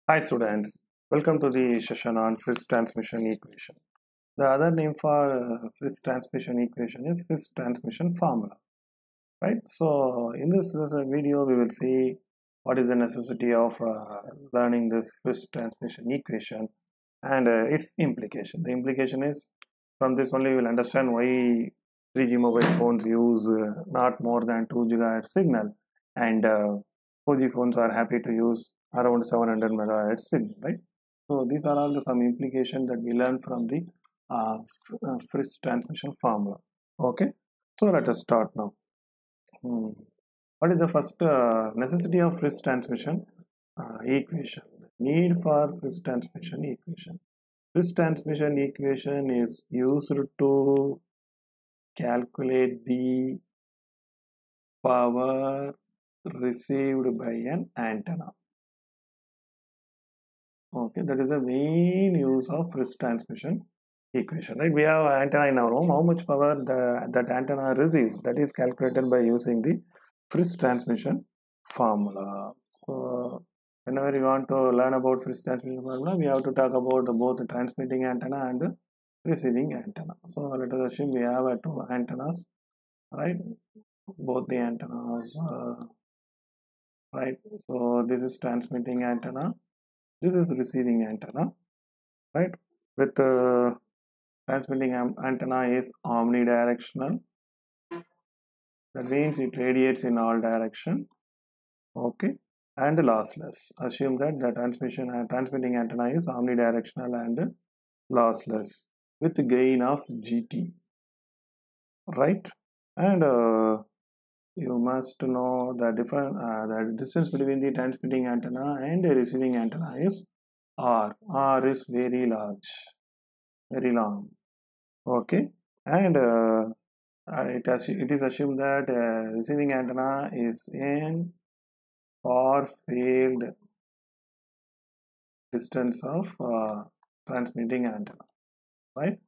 Hi students, welcome to the session on Friis transmission equation. The other name for Friis transmission equation is Friis transmission formula, right? So in this video we will see what is the necessity of learning this Friis transmission equation and its implication. The implication is from this only we will understand why 3G mobile phones use not more than 2 GHz signal and 4G phones are happy to use around 700 megahertz signal, right? So these are all some implications that we learn from the Friis transmission formula. Okay, so let us start now. What is the first necessity of Friis transmission equation? Need for Friis transmission equation. Friis transmission equation is used to calculate the power received by an antenna. Okay, that is the main use of Friis transmission equation, right? We have an antenna in our home. How much power that antenna receives, that is calculated by using the Friis transmission formula. So whenever you want to learn about Friis transmission formula, we have to talk about both the transmitting antenna and the receiving antenna. So let us assume we have two antennas, right? Both the antennas, right? So this is transmitting antenna, this is receiving antenna, right? With transmitting antenna is omnidirectional. That means it radiates in all direction. Okay, and lossless. Assume that the transmitting antenna is omnidirectional and lossless with gain of GT, right? And you must know the distance between the transmitting antenna and the receiving antenna is R. R is very large, very long. Okay, and it is assumed that receiving antenna is in far field distance of transmitting antenna, right?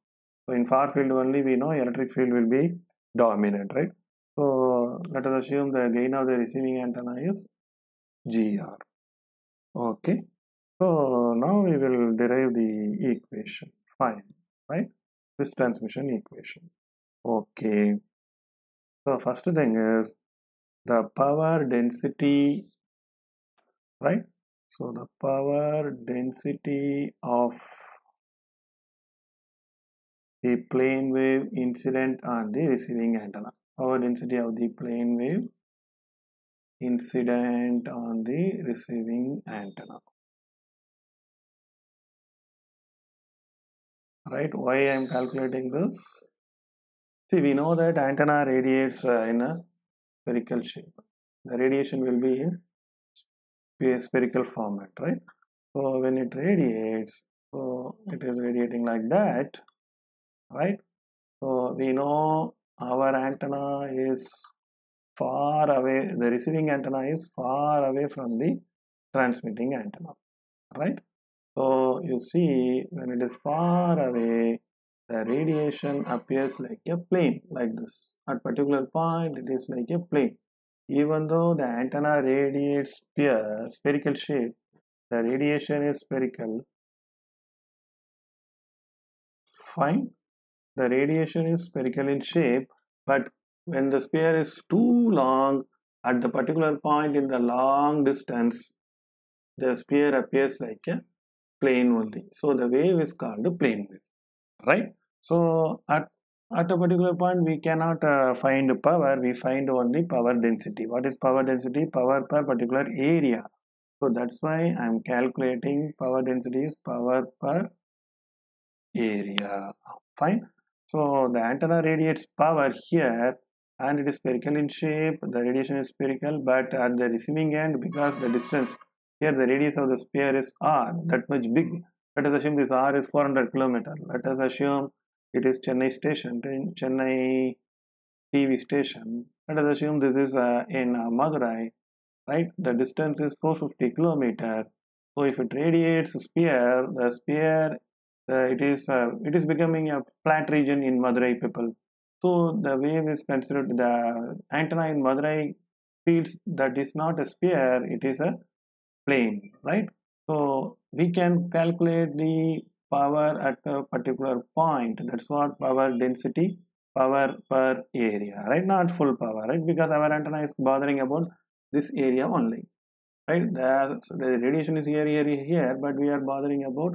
So in far field only we know electric field will be dominant, right? So let us assume the gain of the receiving antenna is GR. Okay, so now we will derive the equation. Fine, right? This transmission equation. Okay, so first thing is the power density, right? So the power density of the plane wave incident on the receiving antenna. Power density of the plane wave incident on the receiving antenna. Right? Why I am calculating this? See, we know that antenna radiates in a spherical shape. The radiation will be in a spherical format, right? So when it radiates, so it is radiating like that, right? So we know our antenna is far away, the receiving antenna is far away from the transmitting antenna, right? So you see, when it is far away, the radiation appears like a plane, like this. At particular point, it is like a plane. Even though the antenna radiates spherical shape, the radiation is spherical. Fine, the radiation is spherical in shape, but when the sphere is too long, at the particular point in the long distance, the sphere appears like a plane only. So the wave is called a plane wave, right? So at a particular point we cannot find power, we find only power density. What is power density? Power per particular area. So that's why I am calculating power density is power per area. Fine. So the antenna radiates power here and it is spherical in shape. The radiation is spherical, but at the receiving end, because the distance here, the radius of the sphere is r, that much big. Let us assume this r is 400 kilometer. Let us assume it is Chennai station, Chennai TV station. Let us assume this is in Madurai, right? The distance is 450 kilometer. So if it radiates sphere, the sphere it is becoming a flat region in Madurai people. So the wave is considered, the antenna in Madurai feels that is not a sphere, it is a plane, right? So we can calculate the power at a particular point. That's what power density, power per area, right? Not full power, right? Because our antenna is bothering about this area only, right? The radiation is here, but we are bothering about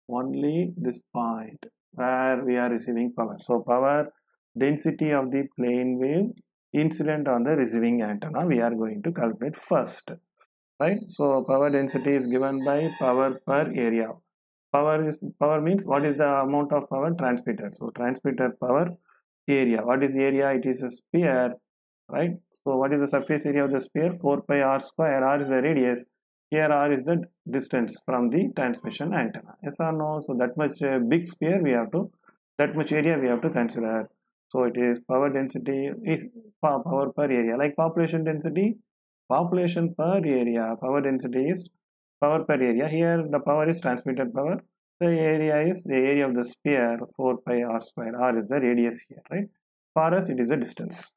only this point where we are receiving power. So power density of the plane wave incident on the receiving antenna we are going to calculate first, right? So power density is given by power per area. Power means what is the amount of power transmitted. So transmitted power area. What is area? It is a sphere, right? So what is the surface area of the sphere? 4 pi r square. R is the radius. Here r is the distance from the transmission antenna. Yes or no? So that much big sphere we have to, that much area we have to consider. So it is power density is power per area. Like population density, population per area, power density is power per area. Here the power is transmitted power. The area is the area of the sphere, 4 pi r square. R is the radius here, right? For us it is a distance.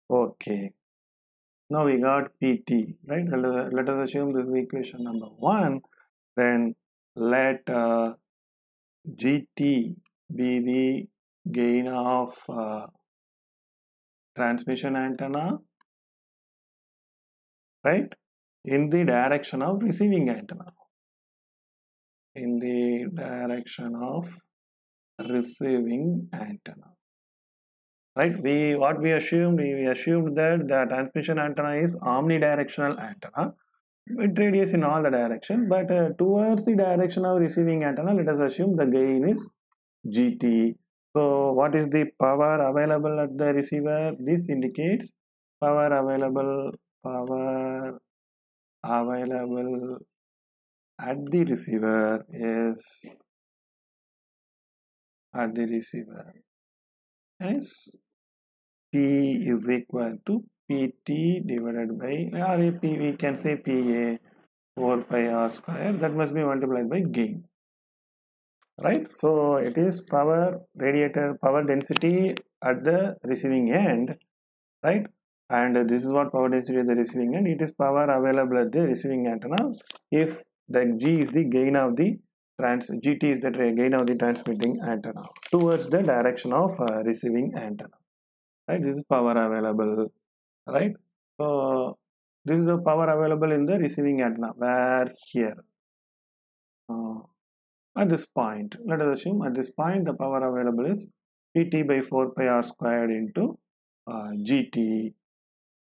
Okay. Now we got PT, right? Let us assume this is equation number 1. Then let GT be the gain of transmission antenna, right? In the direction of receiving antenna. In the direction of receiving antenna. Right? What we assumed that the transmission antenna is omnidirectional antenna. It radiates in all the direction, but towards the direction of receiving antenna, let us assume the gain is GT. So what is the power available at the receiver? This indicates power available at the receiver is P is equal to PT divided by, or we can say PA 4 pi r square, that must be multiplied by gain, right? So it is power radiator power density at the receiving end, right? And this is what power density at the receiving end. It is power available at the receiving antenna if the G is the gain of the GT is the gain of the transmitting antenna towards the direction of receiving antenna, right? This is power available, right? So this is the power available in the receiving antenna, where here at this point, let us assume at this point the power available is PT by 4 pi r squared into GT.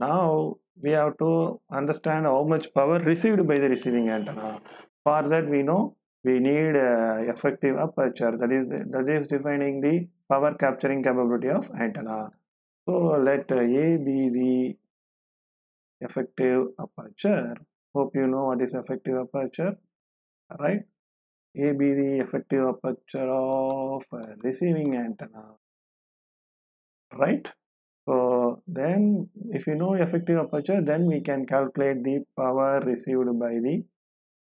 Now we have to understand how much power received by the receiving antenna. For that we know we need effective aperture, that is defining the power capturing capability of antenna. So let A be the effective aperture. Hope you know what is effective aperture, right? A be the effective aperture of receiving antenna, right? So then if you know effective aperture, then we can calculate the power received by the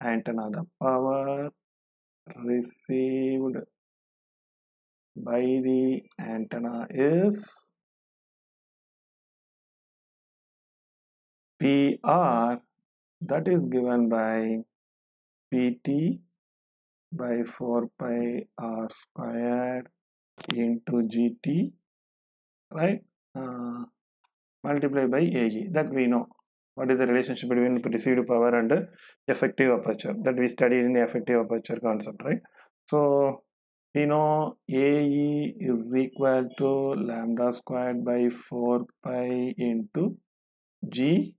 antenna. The power received by the antenna is PR, that is given by PT by 4 pi r squared into GT, right? Multiplied by AE, that we know. What is the relationship between received power and effective aperture, that we studied in the effective aperture concept, right? So we know AE is equal to lambda squared by 4 pi into GR.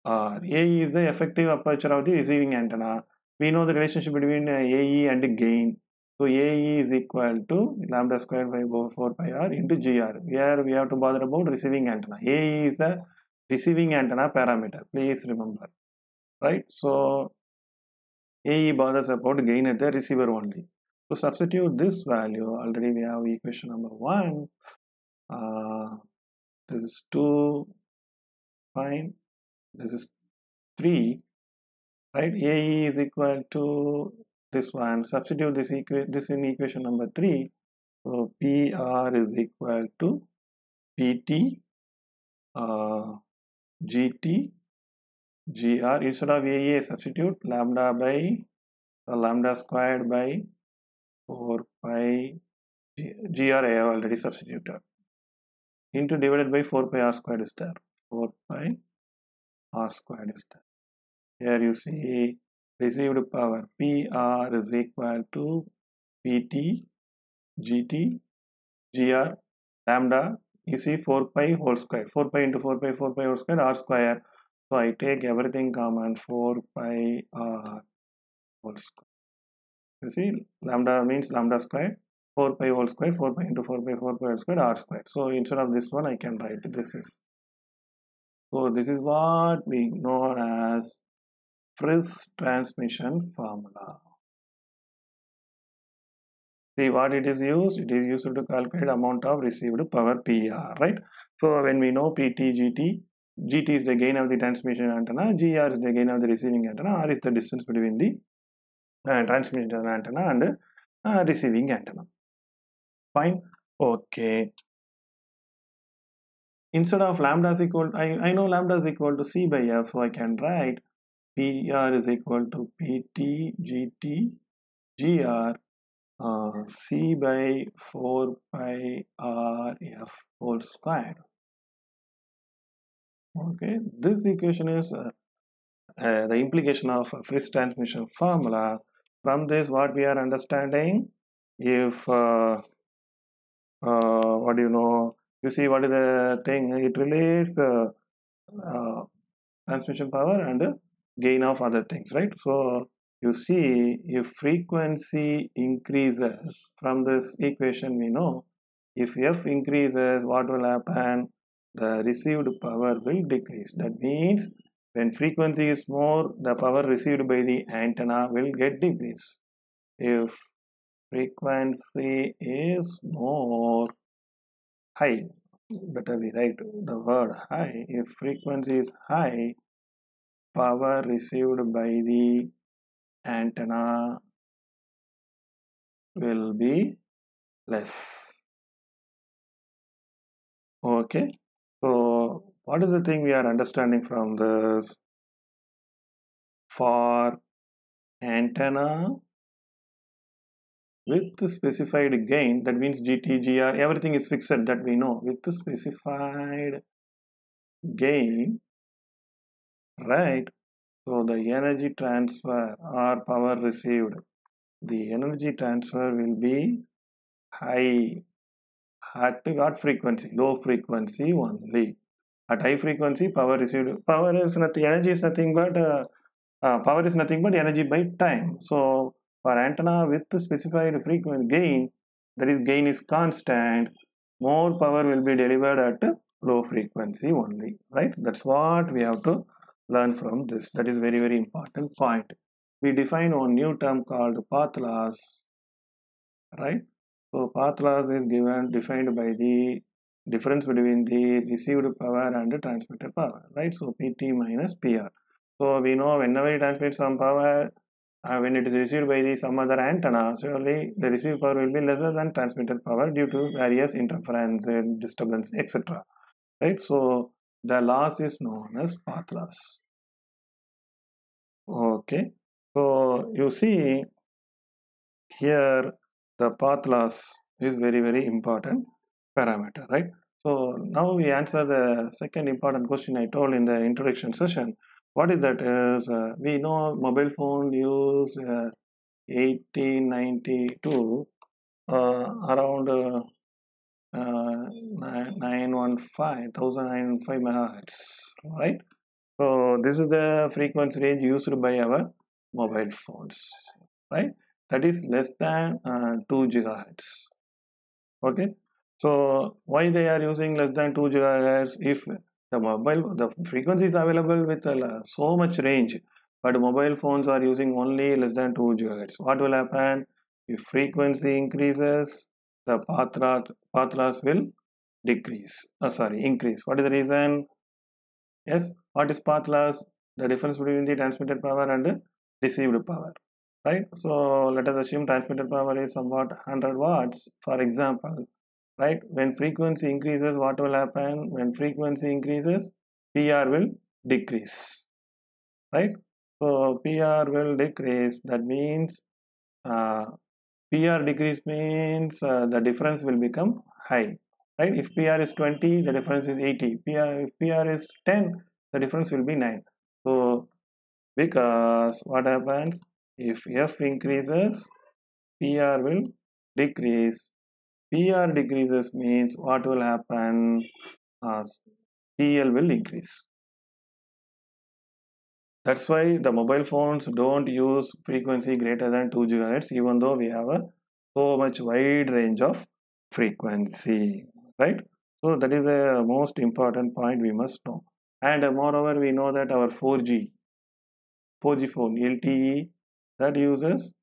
AE is the effective aperture of the receiving antenna. We know the relationship between AE and gain. So AE is equal to lambda squared by 4 pi r into GR. Here we have to bother about receiving antenna. AE is a receiving antenna parameter. Please remember, right? So AE bothers about gain at the receiver only. To substitute this value, already we have equation number 1. This is 2, fine. This is 3. Right, AE is equal to this one. Substitute this in equation number 3. So PR is equal to PT GT GR. Instead of AE, substitute lambda by So lambda squared by 4 pi gr I have already substituted into divided by 4 pi r squared is there. 4 pi r squared is there. Here you see received power PR is equal to PT GT GR lambda. You see 4 pi whole square. 4 pi into 4 pi whole square r square. So I take everything common 4 pi r whole square. You see lambda means lambda square. 4 pi whole square, 4 pi into 4 pi whole square r square. So instead of this one I can write this is. So this is what we know as Friis transmission formula. See what it is used? It is used to calculate amount of received power PR, right? So when we know PT, GT is the gain of the transmission antenna, GR is the gain of the receiving antenna, R is the distance between the transmission antenna and receiving antenna. Fine. Okay. Instead of lambda is equal, I know lambda is equal to C by F, so I can write PR is equal to PT, GT, GR C by 4 pi R F whole square. Okay, this equation is the implication of Friis transmission formula. From this, what we are understanding, if what do you know, you see what is the thing, it relates transmission power and gain of other things, right? So you see if frequency increases, from this equation we know if F increases, what will happen? The received power will decrease. That means when frequency is more, the power received by the antenna will get decreased. If frequency is more high, better we write the word high. If frequency is high, power received by the antenna will be less. Okay, so what is the thing we are understanding from this? For antenna with specified gain, that means GT, GR, everything is fixed that we know. With the specified gain, right? So the energy transfer or power received, the energy transfer will be high. At what frequency? Low frequency only. At high frequency, power received, power is nothing, energy is nothing but power is nothing but energy by time. So for antenna with the specified frequency gain, that is gain is constant, more power will be delivered at low frequency only, right? That's what we have to learn from this. That is very, very important point. We define one new term called path loss, right? So path loss is defined by the difference between the received power and the transmitted power, right? So PT minus PR. So we know whenever it transmits some power, when it is received by some other antenna, surely the received power will be lesser than transmitted power due to various interference and disturbance, etc. Right? So the loss is known as path loss. Okay. So you see here the path loss is very, very important parameter, right? So now we answer the second important question I told in the introduction session. What is that? Is we know mobile phone use 1892 around 1915 megahertz, right? So this is the frequency range used by our mobile phones, right? That is less than 2 gigahertz. Okay, so why they are using less than 2 gigahertz? If the frequency is available with so much range, but mobile phones are using only less than 2 gigahertz. What will happen? If frequency increases, the path loss will increase. What is the reason? Yes, what is path loss? The difference between the transmitted power and received power, right? So let us assume transmitted power is somewhat 100 watts, for example, right? When frequency increases, what will happen? When frequency increases, PR will decrease, right? So PR will decrease. That means PR decrease means the difference will become high, right? If PR is 20, the difference is 80. If PR is 10, the difference will be 9. So because what happens if F increases, PR will decrease. PR decreases means what will happen? PL will increase. That's why the mobile phones don't use frequency greater than 2 GHz, even though we have a so much wide range of frequency, right? So that is the most important point we must know. And moreover, we know that our 4G phone LTE that uses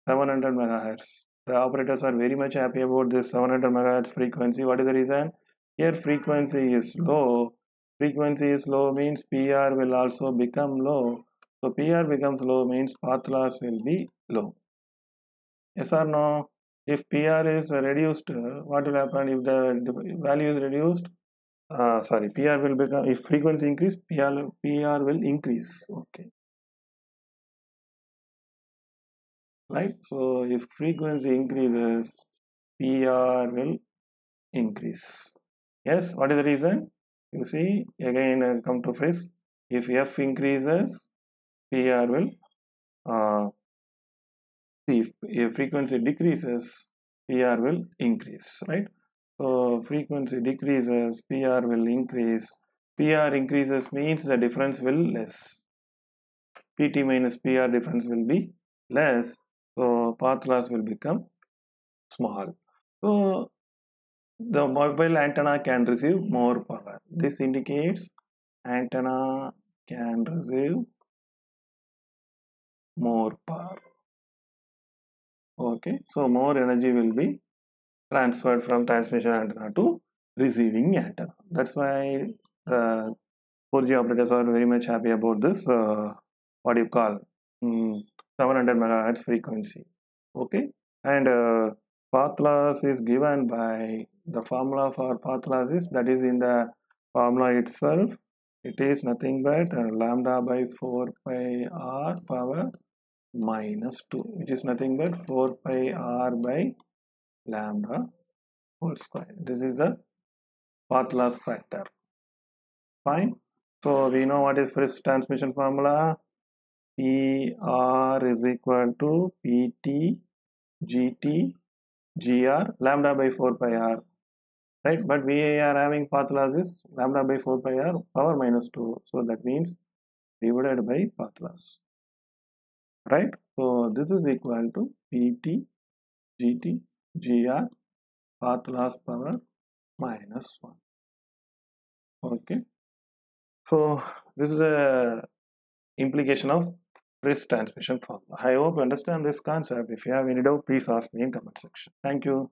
700 megahertz. The operators are very much happy about this 700 megahertz frequency. What is the reason? Here frequency is low. Frequency is low means PR will also become low. So PR becomes low means path loss will be low. Yes or no? If PR is reduced, what will happen if the value is reduced? Sorry, PR will become, if frequency increase, PR will increase. Okay. Right? So if frequency increases, PR will increase. Yes, what is the reason? You see, again come to first. If F increases, PR will see if frequency decreases, PR will increase, right? So frequency decreases, PR will increase. PR increases means the difference will less. PT minus PR difference will be less. So path loss will become small. So the mobile antenna can receive more power. This indicates antenna can receive more power. Okay, so more energy will be transferred from transmission antenna to receiving antenna. That's why the 4G operators are very much happy about this. What do you call 700 megahertz frequency? Okay, and path loss is given by the formula for path loss is that is in the formula itself. It is nothing but lambda by 4 pi r power minus 2, which is nothing but 4 pi r by lambda whole square. This is the path loss factor. Fine. So we know what is Friis transmission formula. PR is equal to PT GT GR lambda by 4 pi r, right? But we are having path loss is lambda by 4 pi r power minus 2. So that means divided by path loss, right? So this is equal to PT GT GR path loss power minus 1. Okay. So this is the implication of Friis transmission formula. I hope you understand this concept. If you have any doubt, please ask me in comment section. Thank you.